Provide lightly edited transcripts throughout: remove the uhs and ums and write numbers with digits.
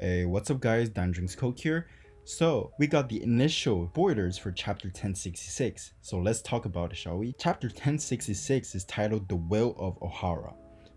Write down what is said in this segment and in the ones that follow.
Hey, what's up guys, Drinks Coke here. So, we got the initial spoilers for chapter 1066, so let's talk about it, shall we? Chapter 1066 is titled The Will of Ohara.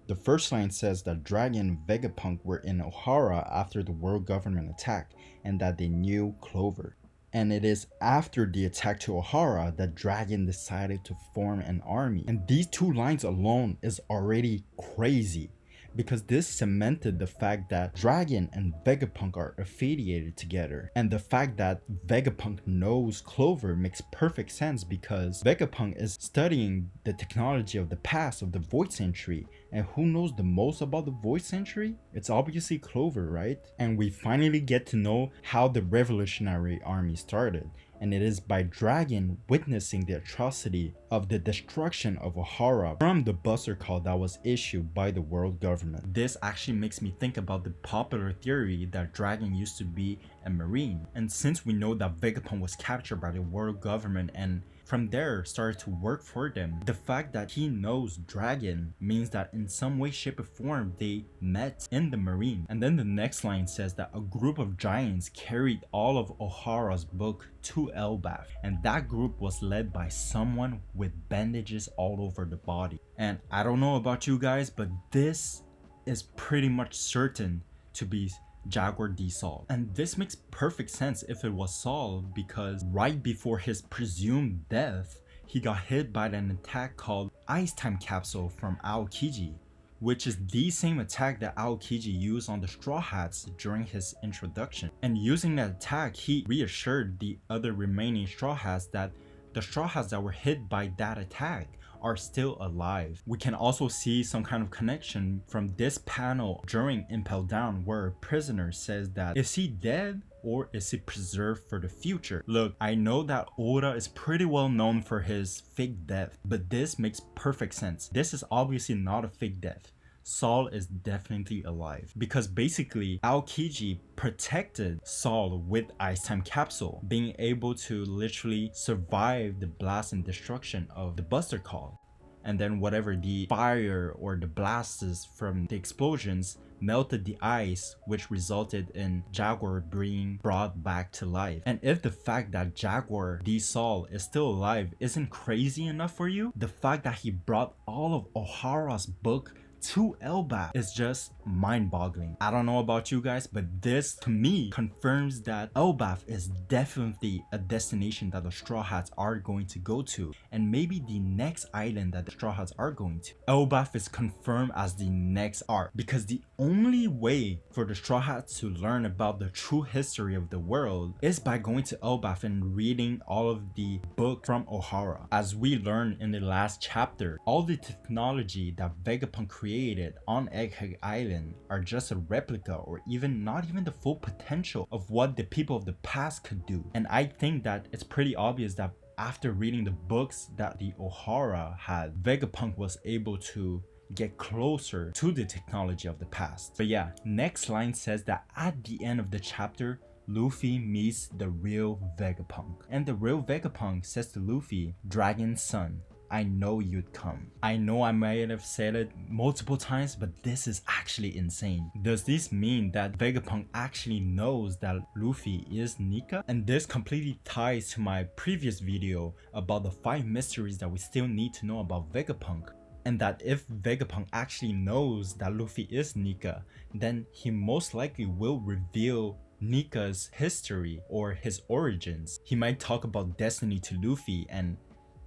The first line says that Dragon and Vegapunk were in Ohara after the world government attack, and that they knew Clover. And it is after the attack to Ohara that Dragon decided to form an army. And these two lines alone is already crazy, because this cemented the fact that Dragon and Vegapunk are affiliated together. And the fact that Vegapunk knows Clover makes perfect sense, because Vegapunk is studying the technology of the past of the Void Century, and who knows the most about the Void Century? It's obviously Clover, right? And we finally get to know how the Revolutionary Army started. And it is by Dragon witnessing the atrocity of the destruction of Ohara from the Buster Call that was issued by the world government. This actually makes me think about the popular theory that Dragon used to be a marine, and since we know that Vegapunk was captured by the world government and from there started to work for them, the fact that he knows Dragon means that in some way, shape or form they met in the marine. And then the next line says that a group of giants carried all of Ohara's book to ELBAF, and that group was led by someone with bandages all over the body. And I don't know about you guys, but this is pretty much certain to be Jaguar D. Saul. And this makes perfect sense if it was Saul, because right before his presumed death, he got hit by an attack called Ice Time Capsule from Aokiji, which is the same attack that Aokiji used on the Straw Hats during his introduction. And using that attack, he reassured the other remaining Straw Hats that the Straw Hats that were hit by that attack are still alive. We can also see some kind of connection from this panel during Impel Down, where a prisoner says that, is he dead or is he preserved for the future? Look, I know that Oda is pretty well known for his fake death, but this makes perfect sense. This is obviously not a fake death. Saul is definitely alive, because basically Aokiji protected Saul with Ice Time Capsule, being able to literally survive the blast and destruction of the Buster Call. And then whatever the fire or the blasts from the explosions melted the ice, which resulted in Jaguar being brought back to life. And if the fact that Jaguar D. Saul is still alive isn't crazy enough for you, the fact that he brought all of Ohara's book to ELBAF is just mind-boggling. I don't know about you guys, but this to me confirms that ELBAF is definitely a destination that the Straw Hats are going to go to, and maybe the next island that the Straw Hats are going to. ELBAF is confirmed as the next arc, because the only way for the Straw Hats to learn about the true history of the world is by going to ELBAF and reading all of the book from Ohara. As we learned in the last chapter, all the technology that Vegapunk created on Egghead Island are just a replica, or even not even the full potential of what the people of the past could do. And I think that it's pretty obvious that after reading the books that the Ohara had, Vegapunk was able to get closer to the technology of the past. But yeah, next line says that at the end of the chapter, Luffy meets the real Vegapunk. And the real Vegapunk says to Luffy, Dragon's son, I know you'd come. I know I might have said it multiple times, but this is actually insane. Does this mean that Vegapunk actually knows that Luffy is Nika? And this completely ties to my previous video about the 5 mysteries that we still need to know about Vegapunk. And that if Vegapunk actually knows that Luffy is Nika, then he most likely will reveal Nika's history or his origins. He might talk about destiny to Luffy, and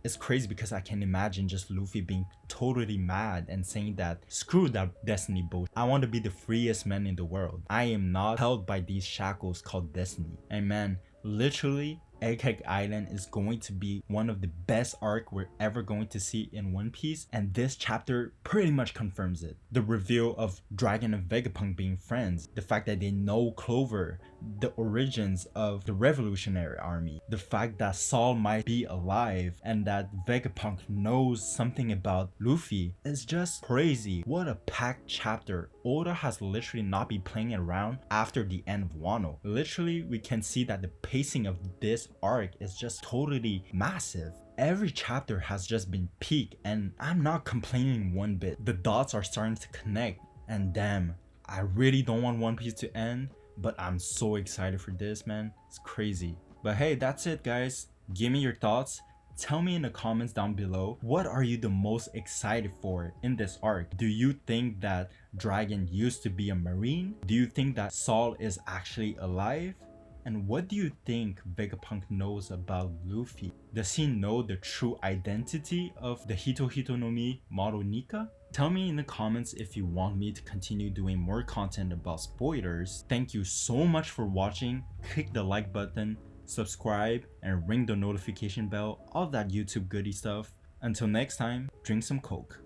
it's crazy because I can imagine just Luffy being totally mad and saying that screw that destiny bullshit. I want to be the freest man in the world. I am not held by these shackles called destiny. And man, literally Egghead Island is going to be one of the best arcs we're ever going to see in One Piece, and this chapter pretty much confirms it. The reveal of Dragon and Vegapunk being friends, the fact that they know Clover, the origins of the Revolutionary Army, the fact that Saul might be alive, and that Vegapunk knows something about Luffy is just crazy. What a packed chapter. Oda has literally not been playing around after the end of Wano. Literally, we can see that the pacing of this arc is just totally massive. Every chapter has just been peak, and I'm not complaining one bit. The dots are starting to connect, and damn, I really don't want One Piece to end, but I'm so excited for this, man. It's crazy. But hey, that's it, guys. Give me your thoughts. Tell me in the comments down below, what are you the most excited for in this arc? Do you think that Dragon used to be a marine? Do you think that Saul is actually alive? And what do you think Vegapunk knows about Luffy? Does he know the true identity of the Hito Hito no Mi model Nika? Tell me in the comments if you want me to continue doing more content about spoilers. Thank you so much for watching. Click the like button, subscribe, and ring the notification bell, all that YouTube goody stuff. Until next time, drink some Coke.